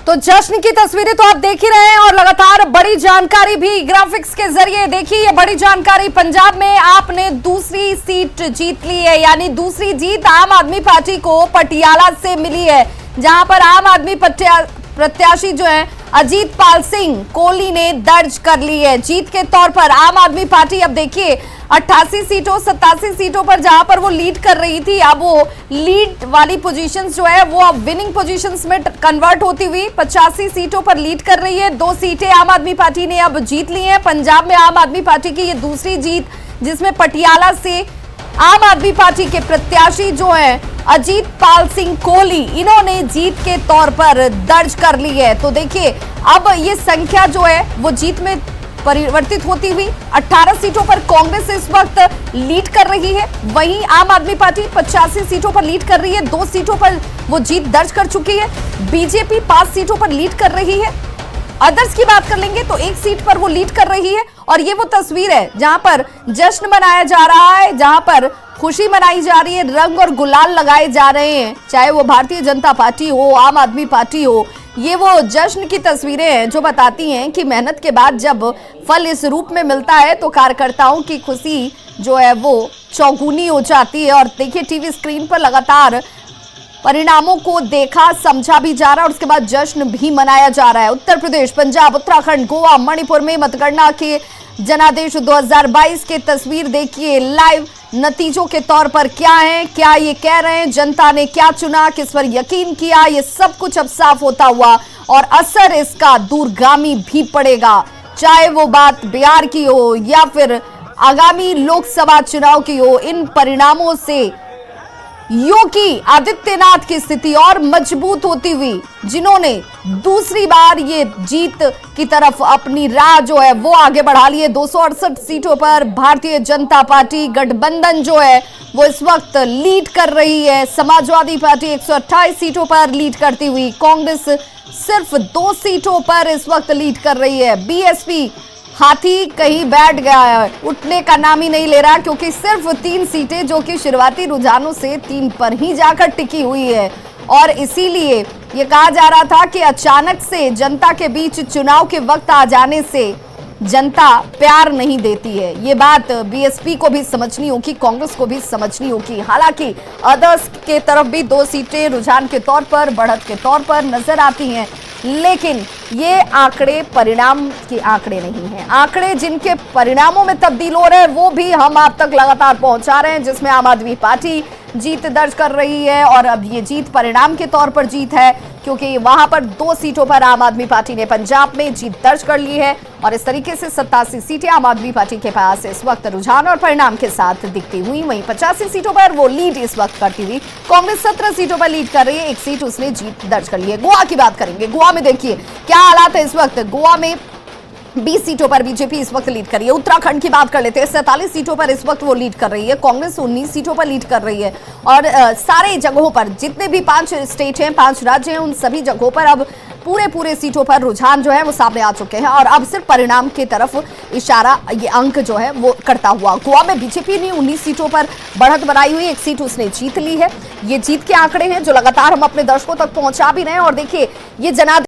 तो जश्न की तस्वीरें तो आप देख ही रहे हैं और लगातार बड़ी जानकारी भी ग्राफिक्स के जरिए देखी। ये बड़ी जानकारी, पंजाब में आपने दूसरी सीट जीत ली है, यानी दूसरी जीत आम आदमी पार्टी को पटियाला से मिली है, जहां पर आम आदमी प्रत्याशी जो है अजीत पाल सिंह कोहली ने दर्ज कर ली है जीत के तौर पर। आम आदमी पार्टी अब देखिए 88 सीटों 87 सीटों पर जहां पर वो लीड कर रही थी, अब वो लीड वाली पोजीशंस जो है वो अब विनिंग पोजीशंस में कन्वर्ट होती हुई 85 सीटों पर लीड कर रही है। 2 सीटें आम आदमी पार्टी ने अब जीत ली हैं। पंजाब में आम आदमी पार्टी की ये दूसरी जीत, जिसमें पटियाला से आम आदमी पार्टी के प्रत्याशी जो हैं अजीत पाल सिंह कोहली, इन्होंने जीत के तौर पर दर्ज कर ली है। तो देखिए अब ये संख्या जो है वो जीत में परिवर्तित होती हुई 18 सीटों पर कांग्रेस इस वक्त लीड कर रही है, वहीं आम आदमी पार्टी 85 सीटों पर लीड कर रही है। 2 सीटों पर वो जीत दर्ज कर चुकी है। बीजेपी 5 सीटों पर लीड कर रही है। अदर्स की बात कर लेंगे तो 1 सीट पर वो लीड कर रही है। और ये वो तस्वीर है जहां पर जश्न मनाया जा रहा है, जहां पर खुशी मनाई जा रही है, रंग और गुलाल लगाए जा रहे हैं, चाहे वो भारतीय जनता पार्टी हो, आम आदमी पार्टी हो। ये वो जश्न की तस्वीरें हैं जो बताती हैं कि मेहनत के बाद जब फल इस रूप में मिलता है तो कार्यकर्ताओं की खुशी जो है वो चौगुनी हो जाती है। और देखिए टीवी स्क्रीन पर लगातार परिणामों को देखा समझा भी जा रहा है और उसके बाद जश्न भी मनाया जा रहा है। उत्तर प्रदेश, पंजाब, उत्तराखंड, गोवा, मणिपुर में मतगणना के जनादेश 2022 के तस्वीर देखिए लाइव। नतीजों के तौर पर क्या है, क्या ये कह रहे हैं, जनता ने क्या चुना, किस पर यकीन किया, ये सब कुछ अब साफ होता हुआ और असर इसका दूरगामी भी पड़ेगा। चाहे वो बात बिहार की हो या फिर आगामी लोकसभा चुनाव की हो, इन परिणामों से योगी आदित्यनाथ की स्थिति और मजबूत होती हुई, जिन्होंने दूसरी बार ये जीत की तरफ अपनी राह जो है वो आगे बढ़ा ली है। 268 सीटों पर भारतीय जनता पार्टी गठबंधन जो है वो इस वक्त लीड कर रही है। समाजवादी पार्टी 128 सीटों पर लीड करती हुई, कांग्रेस सिर्फ 2 सीटों पर इस वक्त लीड कर रही है। बीएसपी हाथी कहीं बैठ गया है, उठने का नाम ही नहीं ले रहा, क्योंकि सिर्फ 3 सीटें जो कि शुरुआती रुझानों से 3 पर ही जाकर टिकी हुई है। और इसीलिए ये कहा जा रहा था कि अचानक से जनता के बीच चुनाव के वक्त आ जाने से जनता प्यार नहीं देती है। ये बात बीएसपी को भी समझनी होगी, कांग्रेस को भी समझनी होगी। हालांकि अदर्स के तरफ भी 2 सीटें रुझान के तौर पर, बढ़त के तौर पर नजर आती हैं, लेकिन ये आंकड़े परिणाम के आंकड़े नहीं हैं। आंकड़े जिनके परिणामों में तब्दील हो रहे हैं वो भी हम आप तक लगातार पहुंचा रहे हैं, जिसमें आम आदमी पार्टी जीत दर्ज कर रही है। और अब ये जीत परिणाम के तौर पर जीत है, क्योंकि वहां पर 2 सीटों पर आम आदमी पार्टी ने पंजाब में जीत दर्ज कर ली है और इस तरीके से 87 सीटें आम आदमी पार्टी के पास इस वक्त रुझान और परिणाम के साथ दिखती हुई। वहीं 85 सीटों पर वो लीड इस वक्त करती हुई, कांग्रेस 17 सीटों पर लीड कर रही है, 1 सीट उसने जीत दर्ज कर ली है। गोवा की बात करेंगे। गोवा में देखिए क्या हालात है इस वक्त। गोवा में 20 सीटों पर बीजेपी इस वक्त लीड कर रही है। उत्तराखंड की बात कर लेते हैं, 47 सीटों पर इस वक्त वो लीड कर रही है। कांग्रेस 19 सीटों पर लीड कर रही है। और सारे जगहों पर जितने भी 5 स्टेट हैं, 5 राज्य हैं, उन सभी जगहों पर अब पूरे सीटों पर रुझान जो है वो सामने आ चुके हैं और अब सिर्फ परिणाम की तरफ इशारा ये अंक जो है वो करता हुआ। गोवा में बीजेपी ने 19 सीटों पर बढ़त बनाई हुई, 1 सीट उसने जीत ली है। ये जीत के आंकड़े हैं जो लगातार हम अपने दर्शकों तक पहुंचा भी रहे हैं। और देखिए ये जनादेश